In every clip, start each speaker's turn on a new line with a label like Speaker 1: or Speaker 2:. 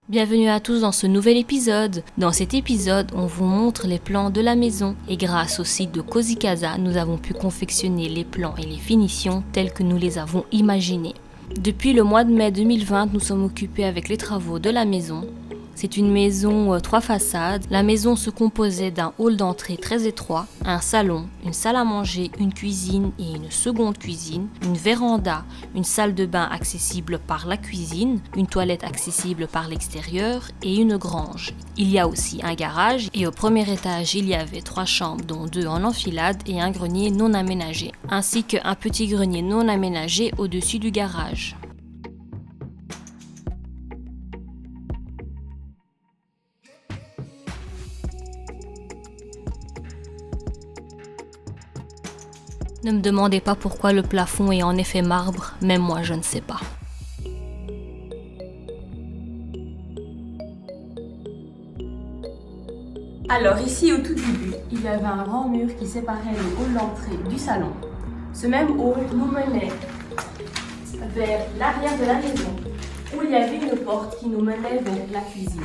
Speaker 1: Bienvenue à tous dans ce nouvel épisode. Dans cet épisode, on vous montre les plans de la maison et grâce au site de Cozy Casa, nous avons pu confectionner les plans et les finitions tels que nous les avons imaginés. Depuis le mois de mai 2020, nous sommes occupés avec les travaux de la maison. C'est une maison 3 façades. La maison se composait d'un hall d'entrée très étroit, un salon, une salle à manger, une cuisine et une seconde cuisine, une véranda, une salle de bain accessible par la cuisine, une toilette accessible par l'extérieur et une grange. Il y a aussi un garage et au premier étage, il y avait 3 chambres dont 2 en enfilade et un grenier non aménagé, ainsi qu'un petit grenier non aménagé au-dessus du garage. Ne me demandez pas pourquoi le plafond est en effet marbre, même moi je ne sais pas.
Speaker 2: Alors ici au tout début, il y avait un grand mur qui séparait le hall d'entrée du salon. Ce même hall nous menait vers l'arrière de la maison, où il y avait une porte qui nous menait vers la cuisine.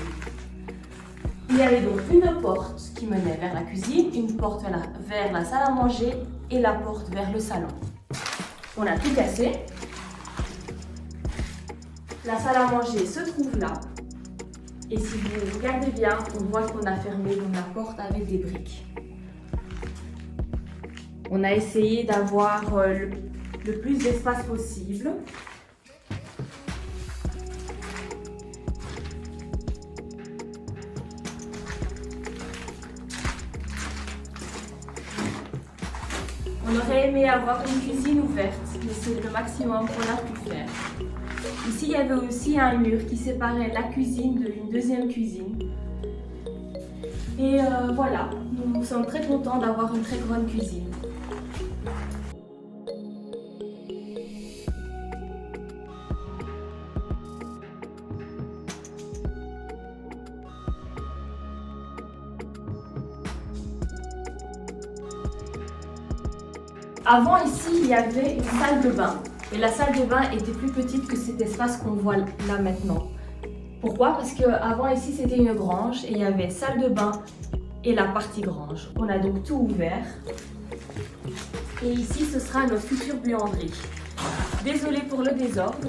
Speaker 2: Il y avait donc une porte qui menait vers la cuisine, une porte vers la salle à manger et la porte vers le salon. On a tout cassé. La salle à manger se trouve là. Et si vous regardez bien, on voit qu'on a fermé la porte avec des briques. On a essayé d'avoir le plus d'espace possible. On aurait aimé avoir une cuisine ouverte, mais c'est le maximum qu'on a pu faire. Ici, il y avait aussi un mur qui séparait la cuisine d'une deuxième cuisine. Et voilà, nous sommes très contents d'avoir une très grande cuisine. Avant, ici, il y avait une salle de bain. Et la salle de bain était plus petite que cet espace qu'on voit là maintenant. Pourquoi? Parce qu'avant, ici, c'était une grange et il y avait salle de bain et la partie grange. On a donc tout ouvert. Et ici, ce sera notre future buanderie. Désolée pour le désordre.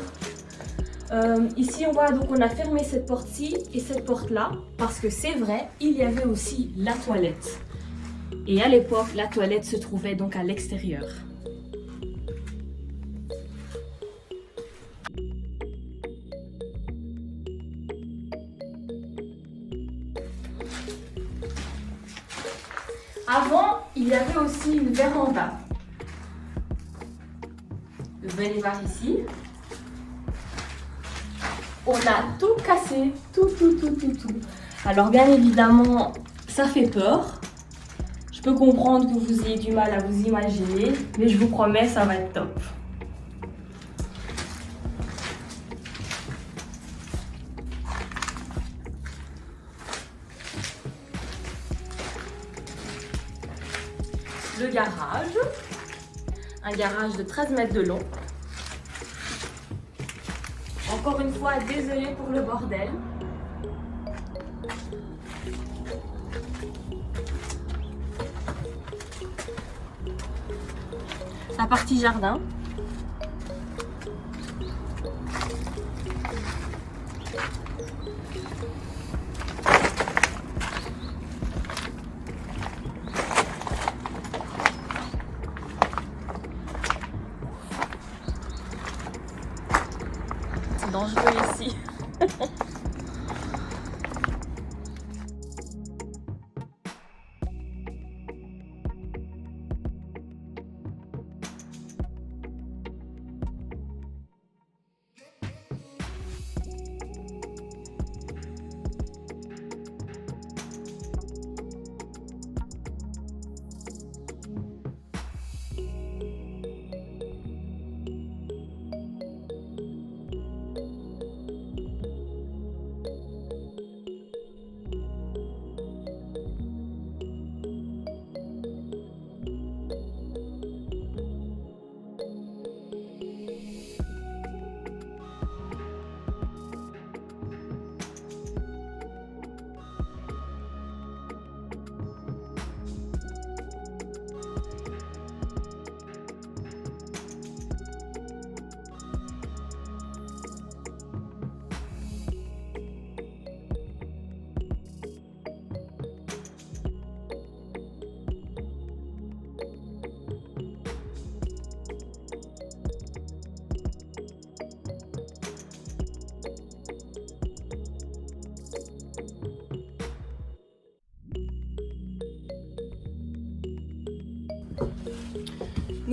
Speaker 2: Ici, on voit donc on a fermé cette porte-ci et cette porte-là parce que c'est vrai, il y avait aussi la toilette. Et à l'époque, la toilette se trouvait donc à l'extérieur. Avant, il y avait aussi une véranda. Venez voir ici. On a tout cassé, tout. Alors bien évidemment, ça fait peur. Je peux comprendre que vous ayez du mal à vous imaginer, mais je vous promets, ça va être top. Le garage, un garage de 13 mètres de long. Encore une fois, désolée pour le bordel. La partie jardin. C'est dangereux ici.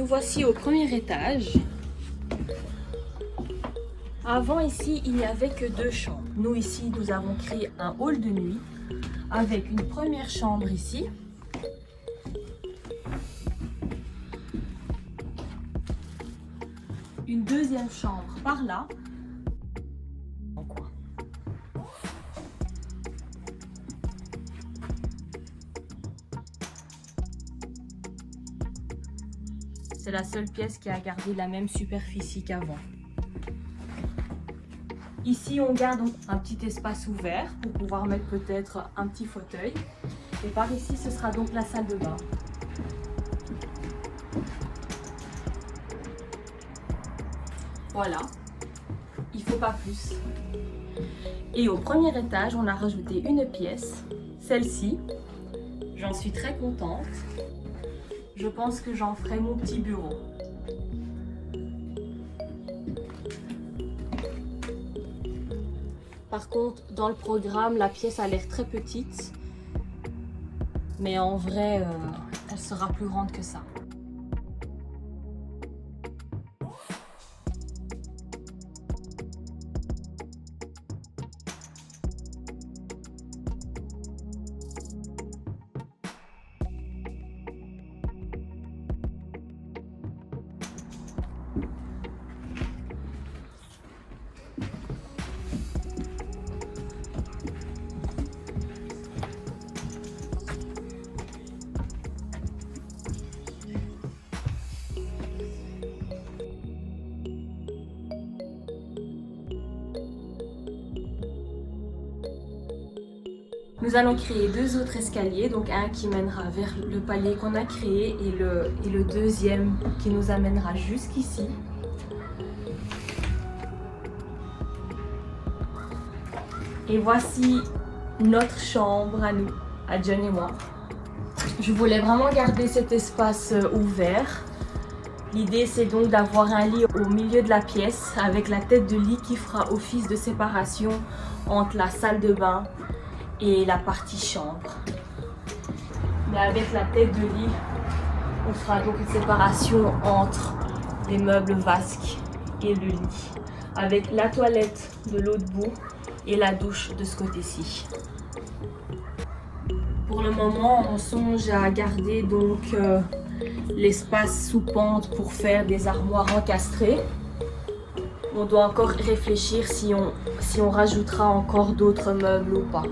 Speaker 2: voici au premier étage. Avant ici, il n'y avait que 2 chambres. Nous ici, nous avons créé un hall de nuit avec une première chambre ici. Une deuxième chambre par là. C'est la seule pièce qui a gardé la même superficie qu'avant. Ici, on garde un petit espace ouvert pour pouvoir mettre peut-être un petit fauteuil. Et par ici, ce sera donc la salle de bain. Voilà, il ne faut pas plus. Et au premier étage, on a rajouté une pièce, celle-ci. J'en suis très contente. Je pense que j'en ferai mon petit bureau. Par contre, dans le programme, la pièce a l'air très petite. Mais en vrai, elle sera plus grande que ça. Nous allons créer 2 autres escaliers, donc un qui mènera vers le palier qu'on a créé et le deuxième qui nous amènera jusqu'ici. Et voici notre chambre à nous, à John et moi. Je voulais vraiment garder cet espace ouvert. L'idée, c'est donc d'avoir un lit au milieu de la pièce avec la tête de lit qui fera office de séparation entre la salle de bain et la partie chambre. Mais avec la tête de lit, on fera donc une séparation entre les meubles vasques et le lit, avec la toilette de l'autre bout et la douche de ce côté-ci. Pour le moment, on songe à garder donc l'espace sous pente pour faire des armoires encastrées. On doit encore réfléchir si on rajoutera encore d'autres meubles ou pas.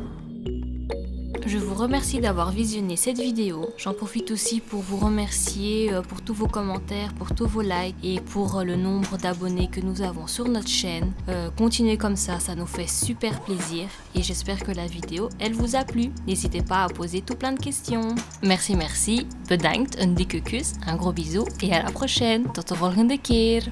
Speaker 1: Je vous remercie d'avoir visionné cette vidéo. J'en profite aussi pour vous remercier pour tous vos commentaires, pour tous vos likes et pour le nombre d'abonnés que nous avons sur notre chaîne. Continuez comme ça nous fait super plaisir et j'espère que la vidéo, elle vous a plu. N'hésitez pas à poser tout plein de questions. Merci, bedankt, een dikke kus, un gros bisou et à la prochaine. Tot de volgende keer.